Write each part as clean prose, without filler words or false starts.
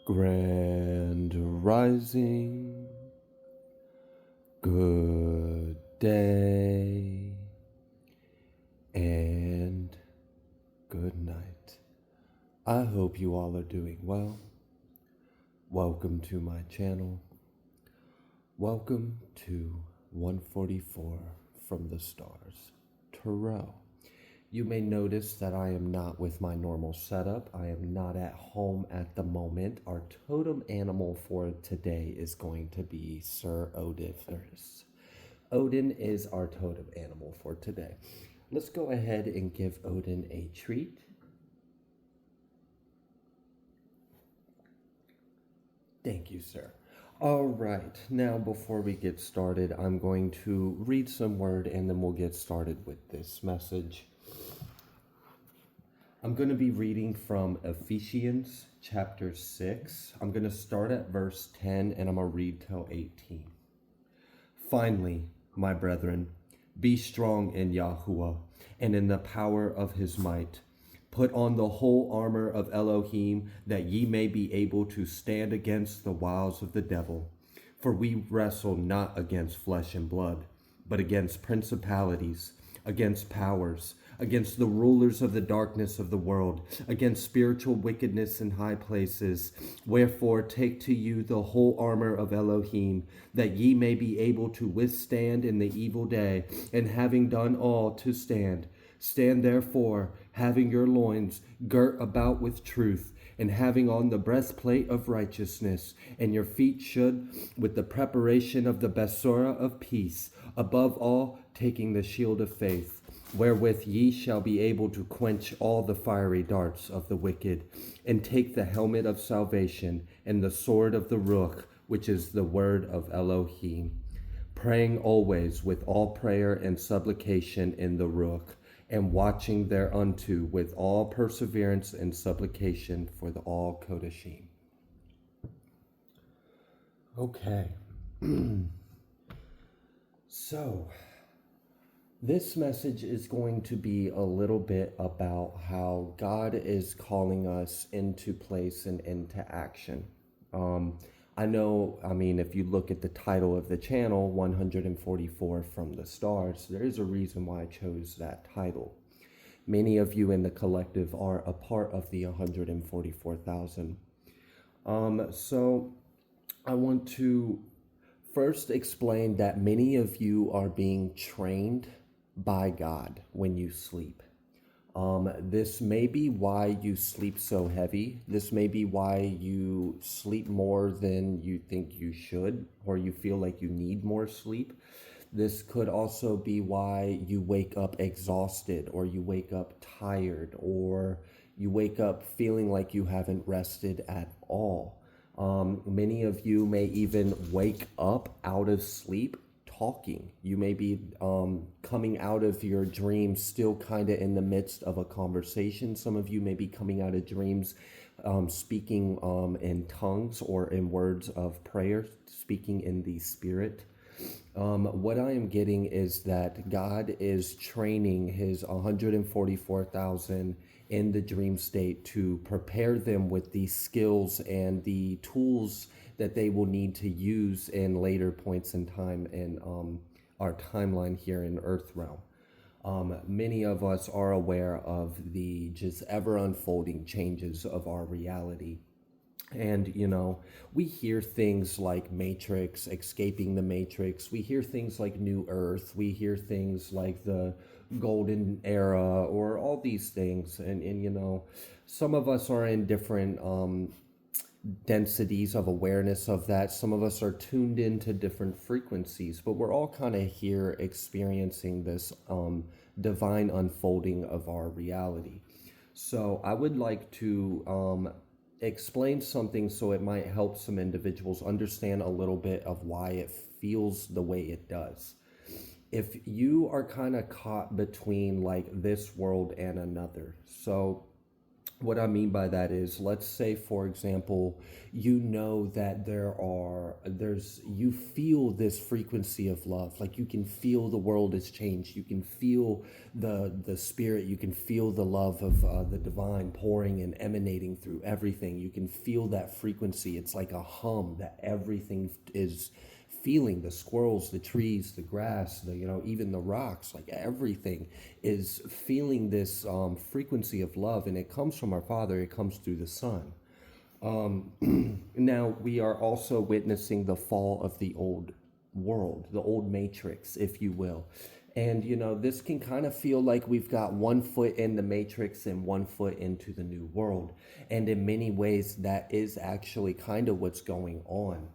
Grand Rising, good day, and good night. I hope you all are doing well. Welcome to my channel. Welcome to 144 from the stars, Terrell. You may notice that I am not with my normal setup. I am not at home at the moment. Our totem animal for today is going to be Sir Odithris. Odin is our totem animal for today. Let's go ahead and give Odin a treat. Thank you, sir. All right, now before we get started, I'm going to read some word and then we'll get started with this message. I'm going to be reading from Ephesians chapter 6. I'm going to start at verse 10 and I'm going to read till 18. Finally, my brethren, be strong in Yahuwah and in the power of his might. Put on the whole armor of Elohim, that ye may be able to stand against the wiles of the devil. For we wrestle not against flesh and blood, but against principalities, against powers, against the rulers of the darkness of the world, against spiritual wickedness in high places. Wherefore take to you the whole armor of Elohim, that ye may be able to withstand in the evil day, and having done all to stand. Stand therefore, having your loins girt about with truth, and having on the breastplate of righteousness, and your feet shod with the preparation of the basora of peace, above all taking the shield of faith, wherewith ye shall be able to quench all the fiery darts of the wicked, and take the helmet of salvation and the sword of the Ruach, which is the word of Elohim, praying always with all prayer and supplication in the Ruach, and watching thereunto with all perseverance and supplication for the all Kodashim. Okay. So, this message is going to be a little bit about how God is calling us into place and into action. If you look at the title of the channel, 144 from the stars, there is a reason why I chose that title. Many of you in the collective are a part of the 144,000. So I want to first explain that many of you are being trained by God when you sleep. This may be why you sleep so heavy. This may be why you sleep more than you think you should, or you feel like you need more sleep. This could also be why you wake up exhausted, or you wake up tired, or you wake up feeling like you haven't rested at all. Many of you may even wake up out of sleep talking. You may be coming out of your dreams still kind of in the midst of a conversation. Some of you may be coming out of dreams speaking in tongues or in words of prayer, speaking in the spirit. What I am getting is that God is training his 144,000 in the dream state to prepare them with the skills and the tools that they will need to use in later points in time in our timeline here in Earth Realm. Many of us are aware of the just ever unfolding changes of our reality. And, we hear things like Matrix, escaping the Matrix. We hear things like New Earth. We hear things like the Golden Era, or all these things. And some of us are in different densities of awareness of that. Some of us are tuned into different frequencies, but we're all kind of here experiencing this divine unfolding of our reality. So I would like to explain something so it might help some individuals understand a little bit of why it feels the way it does. If you are kind of caught between like this world and another, so What I mean by that is, let's say, for example, you know that you feel this frequency of love. Like you can feel the world has changed. You can feel the spirit. You can feel the love of the divine pouring and emanating through everything. You can feel that frequency. It's like a hum that everything is feeling, the squirrels, the trees, the grass, even the rocks, like everything is feeling this frequency of love, and it comes from our Father. It comes through the Son. Now we are also witnessing the fall of the old world, the old matrix, if you will. And this can kind of feel like we've got one foot in the matrix and one foot into the new world. And in many ways, that is actually kind of what's going on.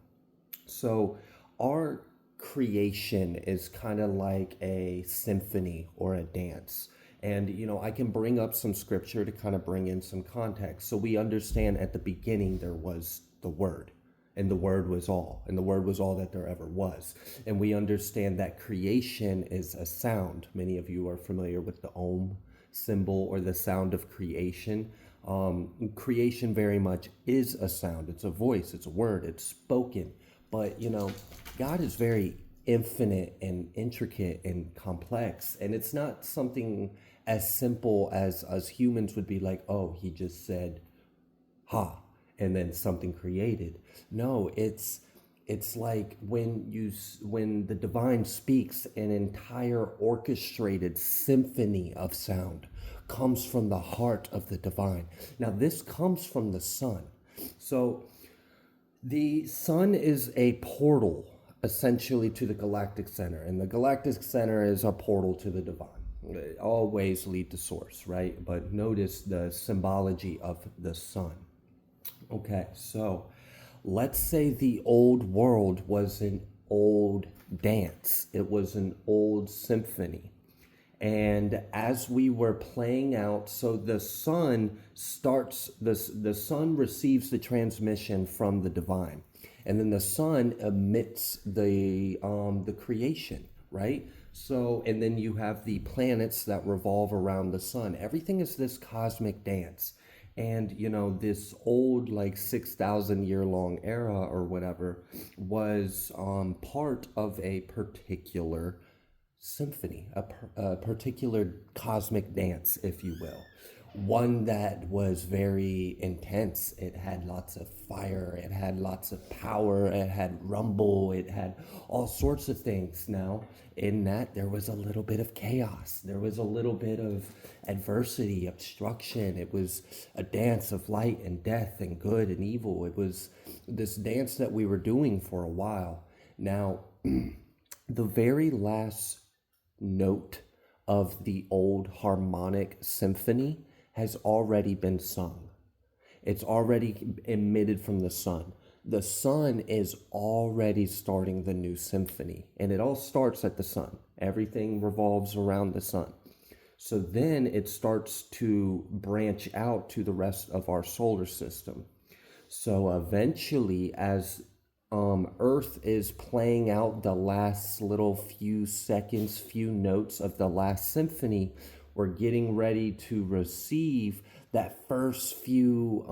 So our creation is kind of like a symphony or a dance. And, I can bring up some scripture to kind of bring in some context. So we understand at the beginning there was the Word, and the Word was all, and the Word was all that there ever was. And we understand that creation is a sound. Many of you are familiar with the Om symbol or the sound of creation. Creation very much is a sound. It's a voice, it's a word, it's spoken. But, God is very infinite and intricate and complex. And it's not something as simple as us humans would be like, oh, he just said, ha, and then something created. No, it's like when the divine speaks, an entire orchestrated symphony of sound comes from the heart of the divine. Now, this comes from the Son. So the Sun is a portal essentially to the galactic center, and the galactic center is a portal to the divine. They always lead to source, right? But notice the symbology of the sun. Okay, so let's say the old world was an old dance, it was an old symphony. And as we were playing out, so the sun starts, the sun receives the transmission from the divine, and then the sun emits the creation, right? So, and then you have the planets that revolve around the sun. Everything is this cosmic dance. And this old, like 6,000 year long era or whatever was part of a particular symphony, a particular cosmic dance, if you will. One that was very intense. It had lots of fire, it had lots of power, it had rumble, it had all sorts of things. Now, in that, there was a little bit of chaos, there was a little bit of adversity, obstruction. It was a dance of light and death and good and evil. It was this dance that we were doing for a while. Now, the very last note of the old harmonic symphony has already been sung. It's already emitted from the sun. The sun is already starting the new symphony, and it all starts at the sun. Everything revolves around the sun. So then it starts to branch out to the rest of our solar system. So eventually, as Earth is playing out the last little few seconds, few notes of the last symphony, we're getting ready to receive that first few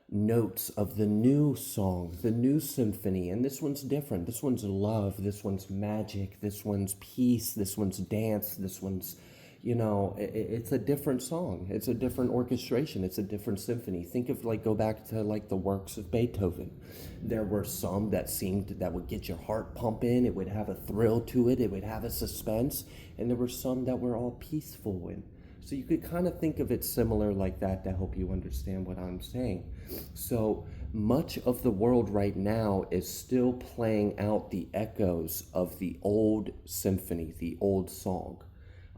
notes of the new song, the new symphony. And this one's different. This one's love. This one's magic. This one's peace. This one's dance. This one's, it's a different song. It's a different orchestration. It's a different symphony. Think of go back to the works of Beethoven. There were some that would get your heart pumping. It would have a thrill to it. It would have a suspense. And there were some that were all peaceful. And so you could kind of think of it similar like that to help you understand what I'm saying. So much of the world right now is still playing out the echoes of the old symphony, the old song.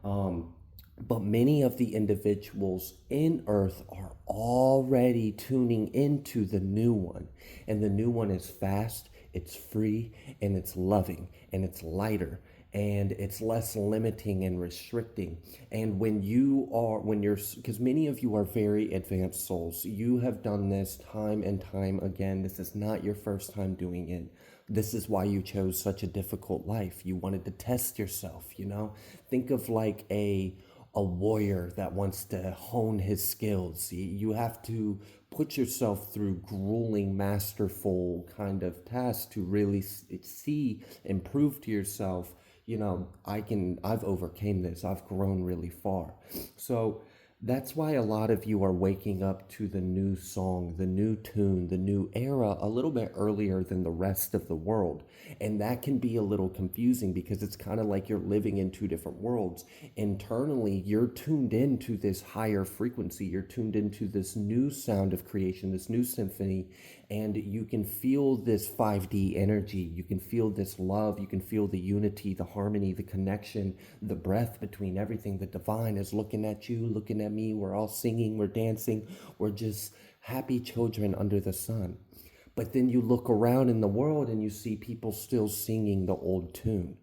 But many of the individuals in Earth are already tuning into the new one. And the new one is fast, it's free, and it's loving, and it's lighter, and it's less limiting and restricting. And because many of you are very advanced souls, you have done this time and time again. This is not your first time doing it. This is why you chose such a difficult life. You wanted to test yourself, Think of like a a warrior that wants to hone his skills. You have to put yourself through grueling, masterful kind of tasks to really see and prove to yourself, I've overcame this. I've grown really far. So that's why a lot of you are waking up to the new song, the new tune, the new era a little bit earlier than the rest of the world. And that can be a little confusing because it's kind of like you're living in two different worlds. Internally, you're tuned into this higher frequency. You're tuned into this new sound of creation, this new symphony, and you can feel this 5D energy. You can feel this love. You can feel the unity, the harmony, the connection, the breath between everything. The divine is looking at you, looking at me. We're all singing, we're dancing, we're just happy children under the sun. But then you look around in the world and you see people still singing the old tune.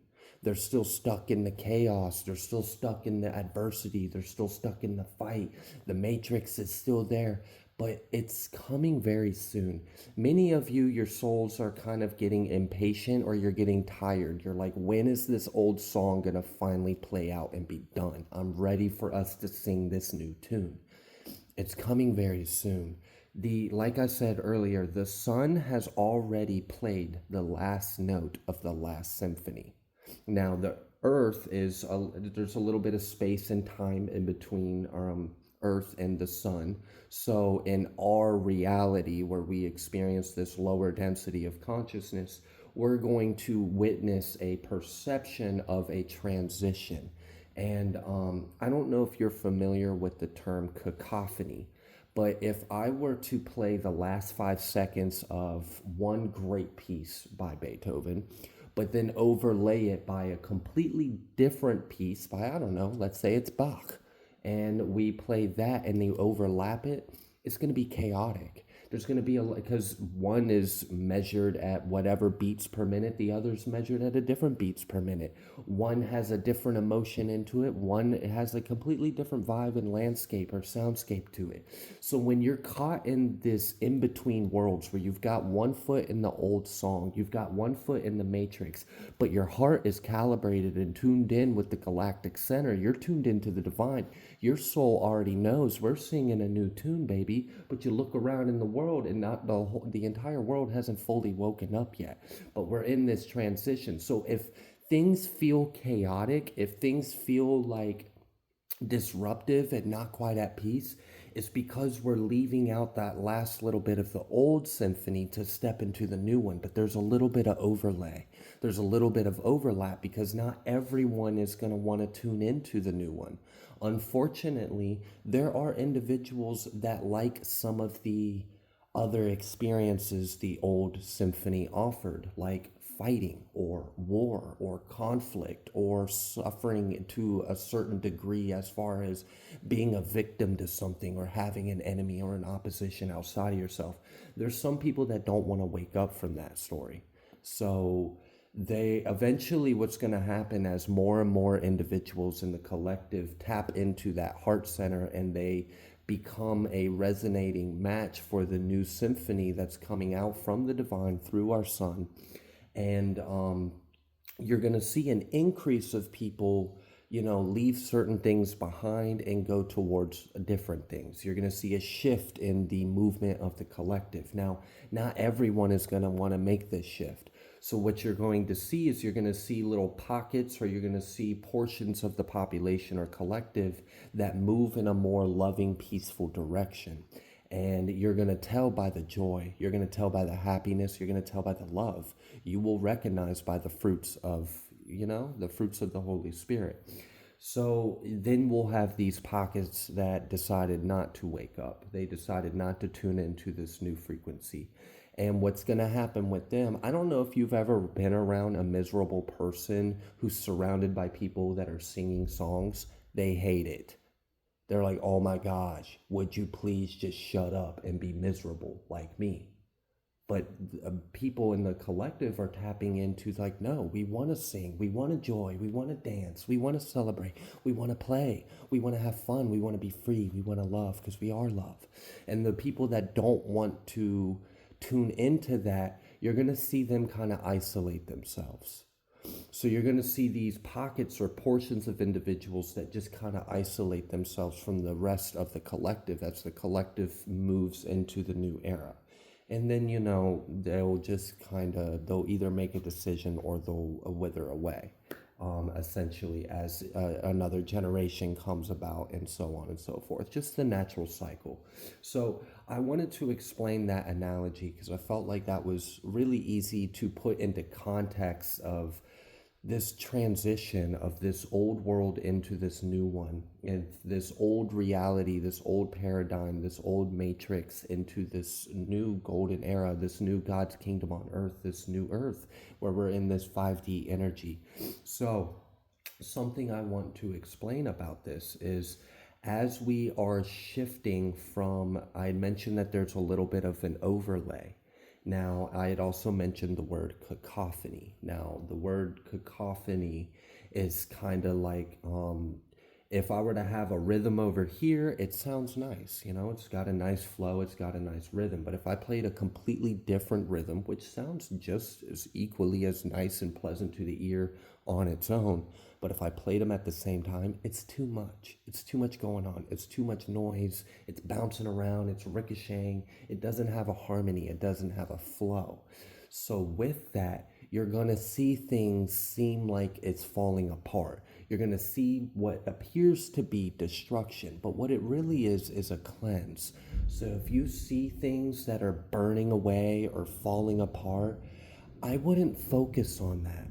They're still stuck in the chaos. They're still stuck in the adversity. They're still stuck in the fight. The matrix is still there, but it's coming very soon. Many of you, your souls are kind of getting impatient or you're getting tired. You're like, when is this old song going to finally play out and be done? I'm ready for us to sing this new tune. It's coming very soon. Like I said earlier, the sun has already played the last note of the last symphony. Now the earth there's a little bit of space and time in between earth and the sun. So in our reality where we experience this lower density of consciousness, we're going to witness a perception of a transition. And I don't know if you're familiar with the term cacophony, but if I were to play the last 5 seconds of one great piece by Beethoven, but then overlay it by a completely different piece by, I don't know, let's say it's Bach, and we play that and they overlap it, it's going to be chaotic. There's going to be because one is measured at whatever beats per minute, the other's measured at a different beats per minute. One has a different emotion into it, one has a completely different vibe and landscape or soundscape to it. So when you're caught in this in-between worlds where you've got one foot in the old song, you've got one foot in the matrix, but your heart is calibrated and tuned in with the galactic center, you're tuned into the divine, your soul already knows we're singing a new tune, baby. But you look around in the world and not the entire world hasn't fully woken up yet, but we're in this transition. So if things feel chaotic, if things feel like disruptive and not quite at peace, it's because we're leaving out that last little bit of the old symphony to step into the new one. But there's a little bit of overlay. There's a little bit of overlap because not everyone is going to want to tune into the new one. Unfortunately, there are individuals that like some of the other experiences the old symphony offered, like fighting or war or conflict or suffering to a certain degree as far as being a victim to something or having an enemy or an opposition outside of yourself. There's some people that don't want to wake up from that story. So they eventually, what's going to happen as more and more individuals in the collective tap into that heart center and they become a resonating match for the new symphony that's coming out from the divine through our sun. And you're going to see an increase of people, leave certain things behind and go towards different things. You're going to see a shift in the movement of the collective. Now, not everyone is going to want to make this shift. So what you're going to see is you're going to see little pockets or you're going to see portions of the population or collective that move in a more loving, peaceful direction. And you're going to tell by the joy, you're going to tell by the happiness, you're going to tell by the love. You will recognize by the fruits of, the fruits of the Holy Spirit. So then we'll have these pockets that decided not to wake up. They decided not to tune into this new frequency. And what's going to happen with them, I don't know if you've ever been around a miserable person who's surrounded by people that are singing songs. They hate it. They're like, oh my gosh, would you please just shut up and be miserable like me? But people in the collective are tapping into like, no, we want to sing, we want to joy, we want to dance, we want to celebrate, we want to play, we want to have fun, we want to be free, we want to love because we are love. And the people that don't want to tune into that, you're going to see them kind of isolate themselves. So you're going to see these pockets or portions of individuals that just kind of isolate themselves from the rest of the collective as the collective moves into the new era. And then, they'll just they'll either make a decision or they'll wither away, essentially, as another generation comes about and so on and so forth. Just the natural cycle. So I wanted to explain that analogy because I felt like that was really easy to put into context of this transition of this old world into this new one, and this old reality, this old paradigm, this old matrix into this new golden era, this new God's kingdom on earth, this new earth where we're in this 5D energy. So something I want to explain about this is as we are shifting from, I mentioned that there's a little bit of an overlay. Now, I had also mentioned the word cacophony. Now, the word cacophony is kind of like, if I were to have a rhythm over here, it sounds nice. It's got a nice flow, it's got a nice rhythm. But if I played a completely different rhythm, which sounds just as equally as nice and pleasant to the ear on its own, but if I played them at the same time, it's too much. It's too much going on. It's too much noise. It's bouncing around. It's ricocheting. It doesn't have a harmony. It doesn't have a flow. So with that, you're going to see things seem like it's falling apart. You're going to see what appears to be destruction, but what it really is a cleanse. So if you see things that are burning away or falling apart, I wouldn't focus on that.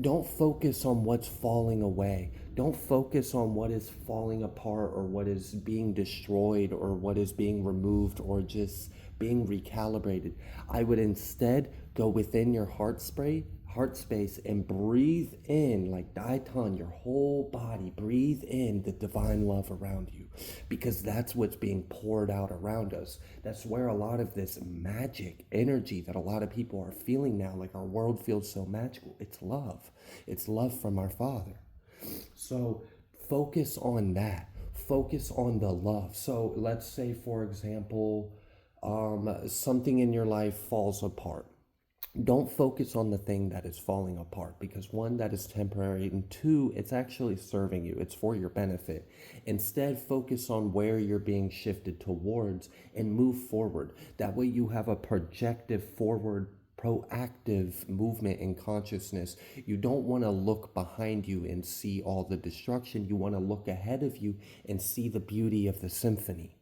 Don't focus on what's falling away. Don't focus on what is falling apart or what is being destroyed or what is being removed or just being recalibrated. I would instead go within your heart space and breathe in like Daiton, your whole body. Breathe in the divine love around you, because that's what's being poured out around us. That's where a lot of this magic energy that a lot of people are feeling now, like our world feels so magical. It's love. It's love from our Father. So focus on that. Focus on the love. So let's say, for example, something in your life falls apart. Don't focus on the thing that is falling apart, because one, that is temporary, and two, it's actually serving you. It's for your benefit. Instead, focus on where you're being shifted towards and move forward. That way you have a projective forward, proactive movement in consciousness. You don't want to look behind you and see all the destruction. You want to look ahead of you and see the beauty of the symphony.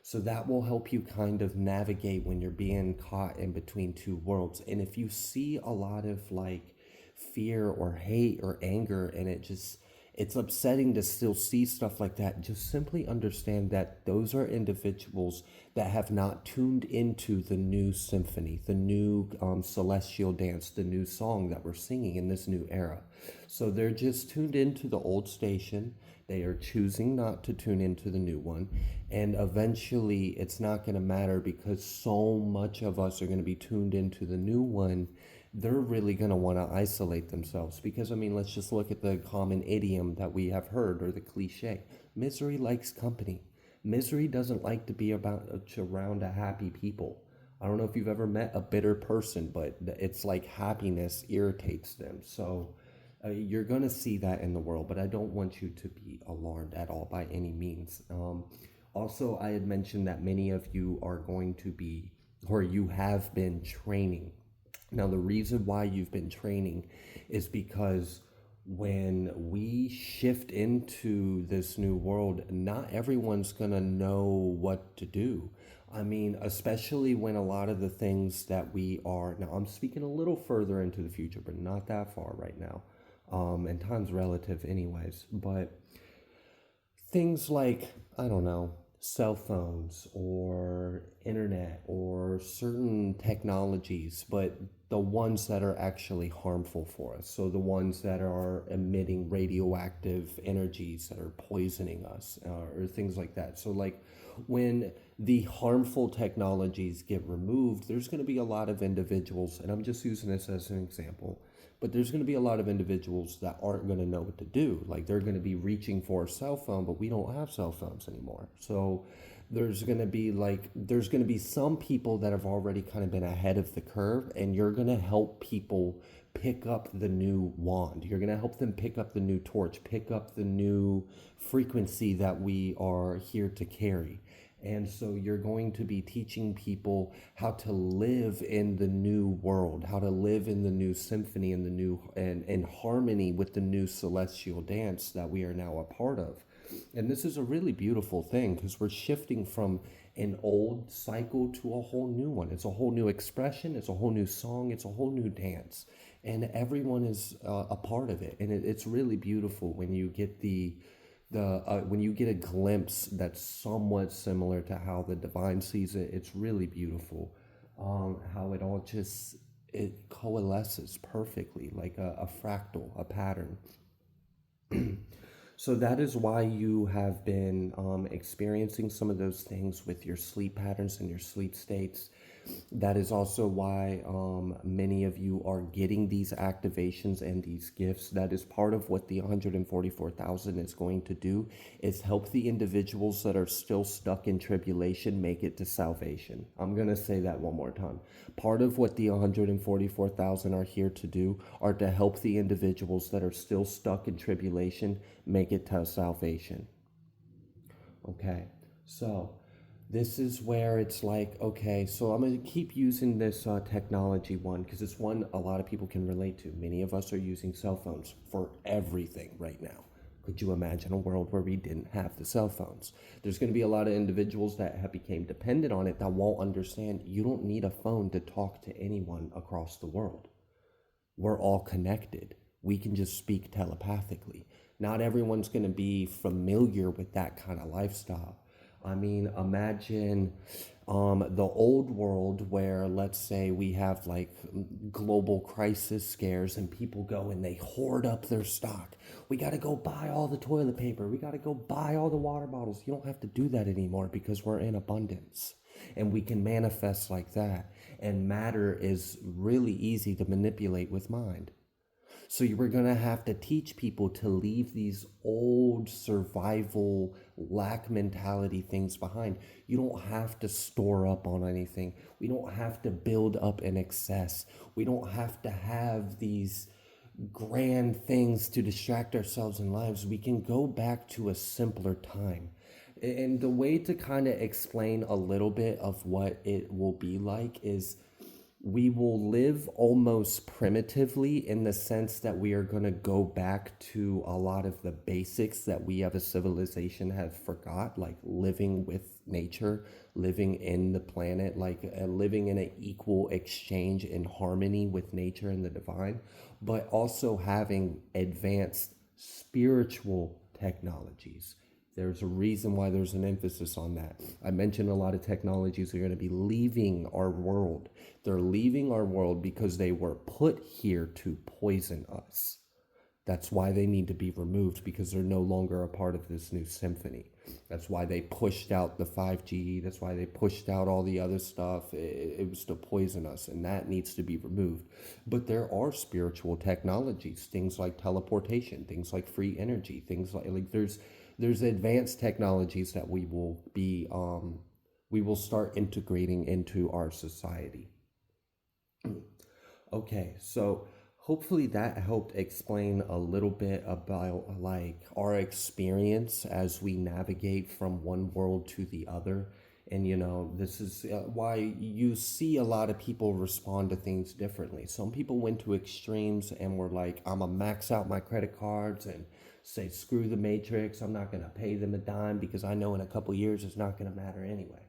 So that will help you kind of navigate when you're being caught in between two worlds. And if you see a lot of like fear or hate or anger, and it's upsetting to still see stuff like that, just simply understand that those are individuals that have not tuned into the new symphony, the new celestial dance, the new song that we're singing in this new era. So they're just tuned into the old station. They are choosing not to tune into the new one. And eventually it's not going to matter, because so much of us are going to be tuned into the new one. They're really going to want to isolate themselves, because, let's just look at the common idiom that we have heard, or the cliche. Misery likes company. Misery doesn't like to be around a happy people. I don't know if you've ever met a bitter person, but it's like happiness irritates them. So you're going to see that in the world, but I don't want you to be alarmed at all by any means. Also, I had mentioned that many of you are going to be, or you have been training. Now, the reason why you've been training is because when we shift into this new world, not everyone's going to know what to do. Especially when a lot of the things that we are, now I'm speaking a little further into the future, but not that far right now. And time's relative anyways, but things like, I don't know, cell phones or internet or certain technologies, but the ones that are actually harmful for us. So the ones that are emitting radioactive energies that are poisoning us, or things like that. So like when the harmful technologies get removed, there's going to be a lot of individuals, and I'm just using this as an example, but there's going to be a lot of individuals that aren't going to know what to do. Like they're going to be reaching for a cell phone, but we don't have cell phones anymore. So there's going to be some people that have already kind of been ahead of the curve, and you're going to help people pick up the new wand. You're going to help them pick up the new torch, pick up the new frequency that we are here to carry. And so you're going to be teaching people how to live in the new world, how to live in the new symphony and the new and in harmony with the new celestial dance that we are now a part of. And this is a really beautiful thing because we're shifting from an old cycle to a whole new one. It's a whole new expression, it's a whole new song, it's a whole new dance. And everyone is a part of it. And it's really beautiful when you get when you get a glimpse that's somewhat similar to how the divine sees it. It's really beautiful how it all just it coalesces perfectly like a fractal, a pattern. So that is why you have been experiencing some of those things with your sleep patterns and your sleep states. That is also why many of you are getting these activations and these gifts. That is part of what the 144,000 is going to do, is help the individuals that are still stuck in tribulation make it to salvation. I'm going to say that one more time. Part of what the 144,000 are here to do are to help the individuals that are still stuck in tribulation make it to salvation. Okay, so this is where it's like, okay, so I'm going to keep using this technology one because it's one a lot of people can relate to. Many of us are using cell phones for everything right now. Could you imagine a world where we didn't have the cell phones? There's going to be a lot of individuals that have become dependent on it that won't understand you don't need a phone to talk to anyone across the world. We're all connected. We can just speak telepathically. Not everyone's going to be familiar with that kind of lifestyle. I mean, imagine the old world where, let's say, we have like global crisis scares and people go and they hoard up their stock. We got to go buy all the toilet paper. We got to go buy all the water bottles. You don't have to do that anymore because we're in abundance and we can manifest like that. And matter is really easy to manipulate with mind. So you were going to have to teach people to leave these old survival lack mentality things behind. You don't have to store up on anything. We don't have to build up in excess. We don't have to have these grand things to distract ourselves in lives. We can go back to a simpler time. And the way to kind of explain a little bit of what it will be like is we will live almost primitively in the sense that we are going to go back to a lot of the basics that we as a civilization have forgot, like living with nature, living in the planet, like living in an equal exchange in harmony with nature and the divine, but also having advanced spiritual technologies. There's a reason why there's an emphasis on that. I mentioned a lot of technologies are going to be leaving our world. They're leaving our world because they were put here to poison us. That's why they need to be removed, because they're no longer a part of this new symphony. That's why they pushed out the 5G. That's why they pushed out all the other stuff. It was to poison us, and that needs to be removed. But there are spiritual technologies, things like teleportation, things like free energy, things like there's advanced technologies that we will start integrating into our society. Okay, so hopefully that helped explain a little bit about like our experience as we navigate from one world to the other. And this is why you see a lot of people respond to things differently. Some people went to extremes and were like, I'm gonna max out my credit cards and say, screw the matrix. I'm not gonna pay them a dime because I know in a couple years it's not gonna matter anyway.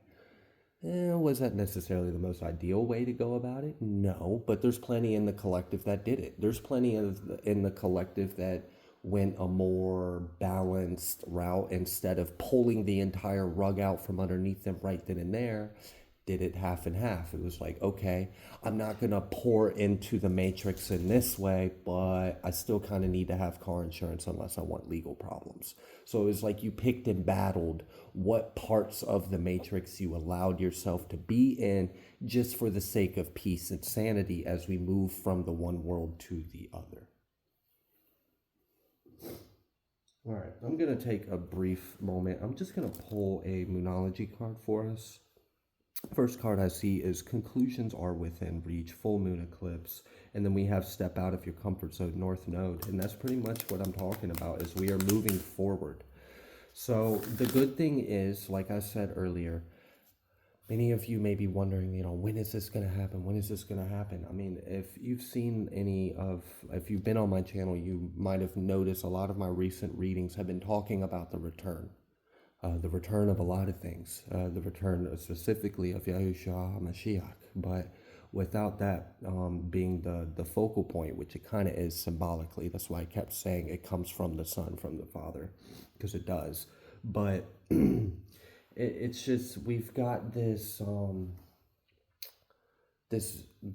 Was that necessarily the most ideal way to go about it? No, but there's plenty in the collective that did it. There's plenty in the collective that went a more balanced route. Instead of pulling the entire rug out from underneath them right then and there, did it half and half. It was like, okay, I'm not going to pour into the matrix in this way, but I still kind of need to have car insurance unless I want legal problems. So it was like you picked and battled what parts of the matrix you allowed yourself to be in just for the sake of peace and sanity as we move from the one world to the other. All right, I'm going to take a brief moment. I'm just going to pull a Moonology card for us. First card I see is conclusions are within reach, full moon eclipse. And then we have step out of your comfort zone, north node. And that's pretty much what I'm talking about is we are moving forward. So the good thing is, like I said earlier, many of you may be wondering, when is this going to happen? When is this going to happen? I mean, if you've seen if you've been on my channel, you might have noticed a lot of my recent readings have been talking about the return of a lot of things, the return specifically of Yahushua HaMashiach. But without that being the focal point, which it kind of is symbolically, that's why I kept saying it comes from the Son, from the Father, because it does. But it's just we've got this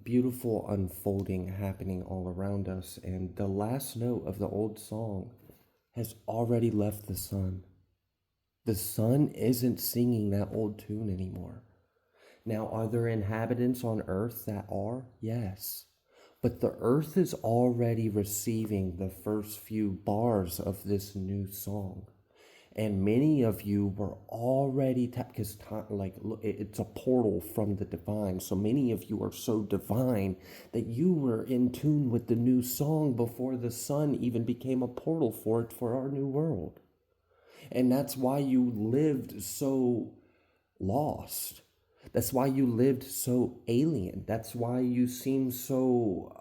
beautiful unfolding happening all around us, and the last note of the old song has already left the sun. The sun isn't singing that old tune anymore. Now, are there inhabitants on earth that are? Yes. But the earth is already receiving the first few bars of this new song. And many of you were already tapped because it's a portal from the divine. So many of you are so divine that you were in tune with the new song before the sun even became a portal for it for our new world. And that's why you lived so lost. That's why you lived so alien. That's why you seem so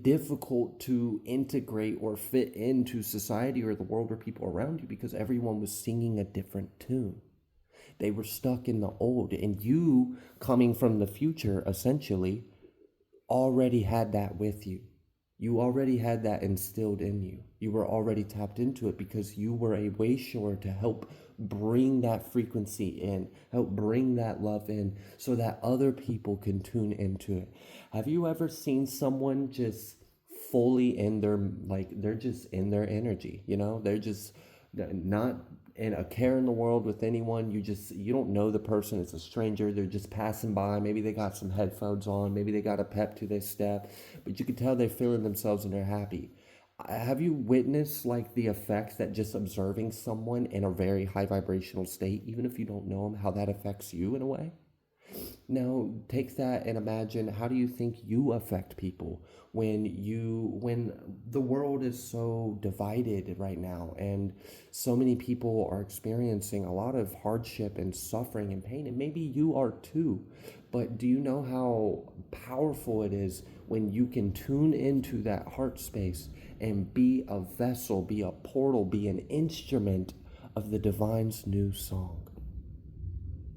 difficult to integrate or fit into society or the world or people around you, because everyone was singing a different tune. They were stuck in the old, and you, coming from the future, essentially already had that with you. You already had that instilled in you. You were already tapped into it because you were a way sure to help bring that frequency in, help bring that love in so that other people can tune into it. Have you ever seen someone just fully in their, they're just in their energy, they're just not in a care in the world with anyone. You don't know the person, it's a stranger, they're just passing by, maybe they got some headphones on, maybe they got a pep to their step, but you can tell they're feeling themselves and they're happy. Have you witnessed the effects that just observing someone in a very high vibrational state, even if you don't know them, how that affects you in a way? Now take that and imagine, how do you think you affect people when the world is so divided right now, and so many people are experiencing a lot of hardship and suffering and pain, and maybe you are too. But do you know how powerful it is when you can tune into that heart space and be a vessel, be a portal, be an instrument of the divine's new song?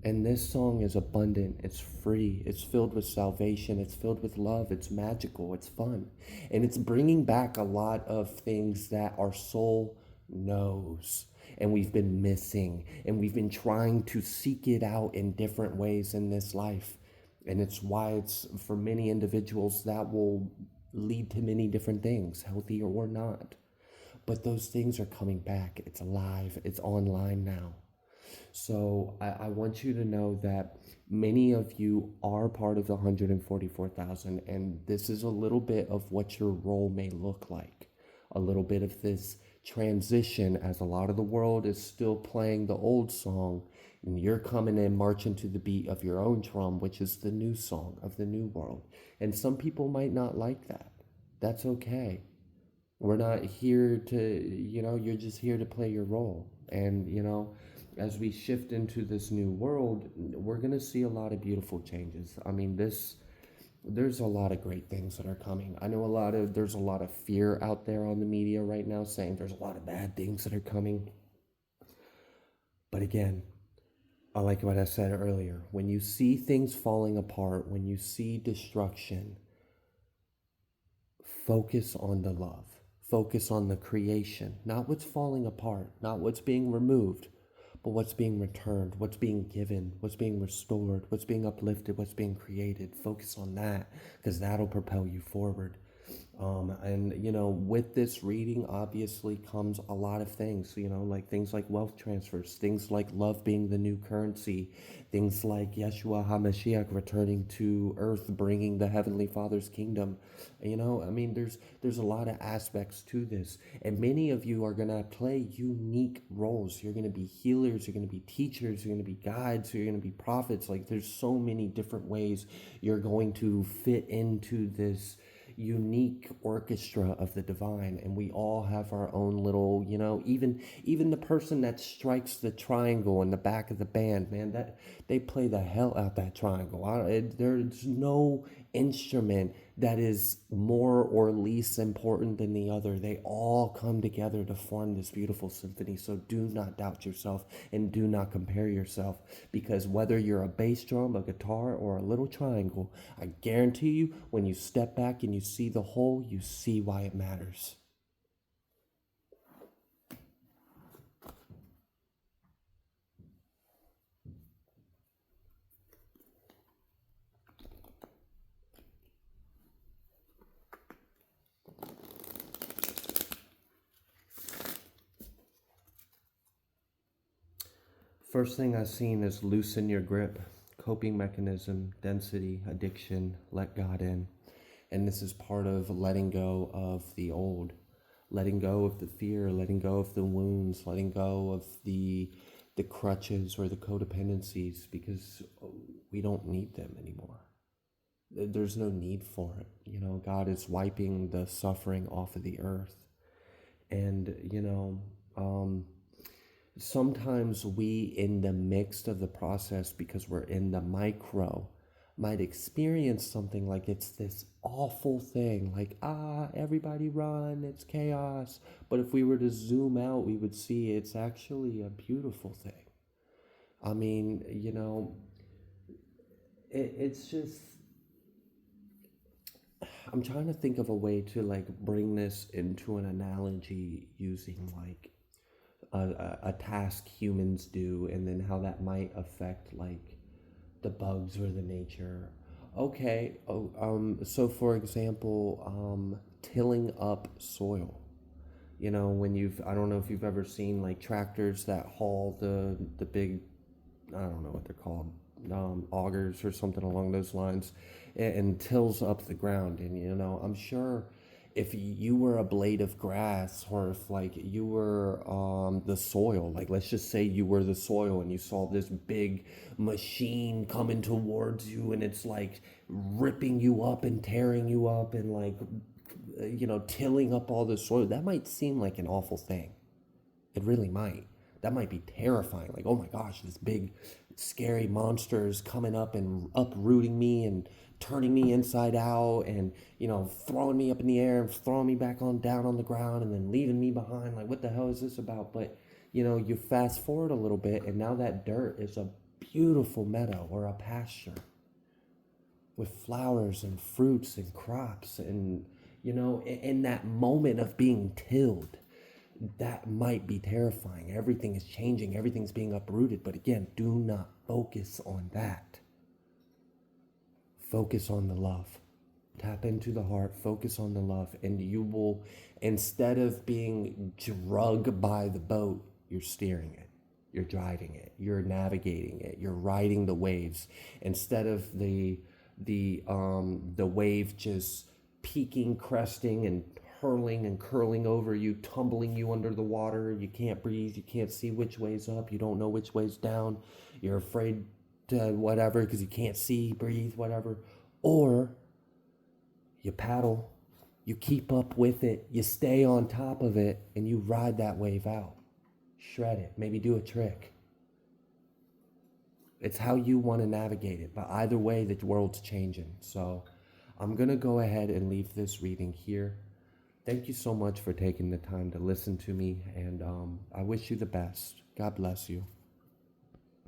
And this song is abundant, it's free, it's filled with salvation, it's filled with love, it's magical, it's fun. And it's bringing back a lot of things that our soul knows and we've been missing, and we've been trying to seek it out in different ways in this life. And it's why it's, for many individuals, that will lead to many different things, healthy or not. But those things are coming back, it's alive, it's online now. So I want you to know that many of you are part of the 144,000, and this is a little bit of what your role may look like. A little bit of this transition, as a lot of the world is still playing the old song, and you're coming in marching to the beat of your own drum, which is the new song of the new world. And some people might not like that. That's okay. We're not here to, you're just here to play your role. And, as we shift into this new world, we're going to see a lot of beautiful changes. I mean, there's a lot of great things that are coming. I know there's a lot of fear out there on the media right now saying there's a lot of bad things that are coming. But again, I like what I said earlier. When you see things falling apart, when you see destruction, focus on the love. Focus on the creation, not what's falling apart, not what's being removed, but what's being returned, what's being given, what's being restored, what's being uplifted, what's being created. Focus on that, because that'll propel you forward. And with this reading obviously comes a lot of things, like things like wealth transfers, things like love being the new currency, things like Yeshua HaMashiach returning to earth, bringing the Heavenly Father's kingdom. I mean, there's a lot of aspects to this, and many of you are gonna play unique roles. You're gonna be healers, you're gonna be teachers, you're gonna be guides, you're gonna be prophets. Like, there's so many different ways you're going to fit into this unique orchestra of the divine, and we all have our own little, even the person that strikes the triangle in the back of the band, man, that they play the hell out that triangle. There's no instrument that is more or least important than the other. They all come together to form this beautiful symphony. So do not doubt yourself and do not compare yourself, because whether you're a bass drum, a guitar, or a little triangle, I guarantee you, when you step back and you see the whole, you see why it matters. First thing I've seen is loosen your grip, coping mechanism, density, addiction, let God in. And this is part of letting go of the old, letting go of the fear, letting go of the wounds, letting go of the crutches or the codependencies, because we don't need them anymore. There's no need for it. God is wiping the suffering off of the earth. And, sometimes we, in the midst of the process, because we're in the micro, might experience something like it's this awful thing, like, everybody run, it's chaos. But if we were to zoom out, we would see it's actually a beautiful thing. I mean, it's just, I'm trying to think of a way to like bring this into an analogy using like a task humans do, and then how that might affect like the bugs or the nature. Okay. So for example, tilling up soil. When I don't know if you've ever seen like tractors that haul the big, I don't know what they're called, augers or something along those lines, and tills up the ground. And I'm sure if you were a blade of grass, or if like you were the soil, like let's just say you were the soil and you saw this big machine coming towards you, and it's like ripping you up and tearing you up and like tilling up all the soil, that might seem like an awful thing. It really might. That might be terrifying. Like, oh my gosh, this big, scary monster is coming up and uprooting me and turning me inside out, and, throwing me up in the air and throwing me back on down on the ground and then leaving me behind. Like, what the hell is this about? But, you fast forward a little bit, and now that dirt is a beautiful meadow or a pasture with flowers and fruits and crops. And, in that moment of being tilled, that might be terrifying. Everything is changing, everything's being uprooted. But again, do not focus on that. Focus on the love. Tap into the heart, focus on the love, and you will, instead of being drugged by the boat, you're steering it. You're driving it. You're navigating it. You're riding the waves, instead of the wave just peaking, cresting, and hurling and curling over you, tumbling you under the water. You can't breathe. You can't see which way's up. You don't know which way's down. You're afraid to whatever because you can't see, breathe, whatever. Or you paddle, you keep up with it, you stay on top of it, and you ride that wave out. Shred it. Maybe do a trick. It's how you want to navigate it. But either way, the world's changing. So I'm going to go ahead and leave this reading here. Thank you so much for taking the time to listen to me, and I wish you the best. God bless you.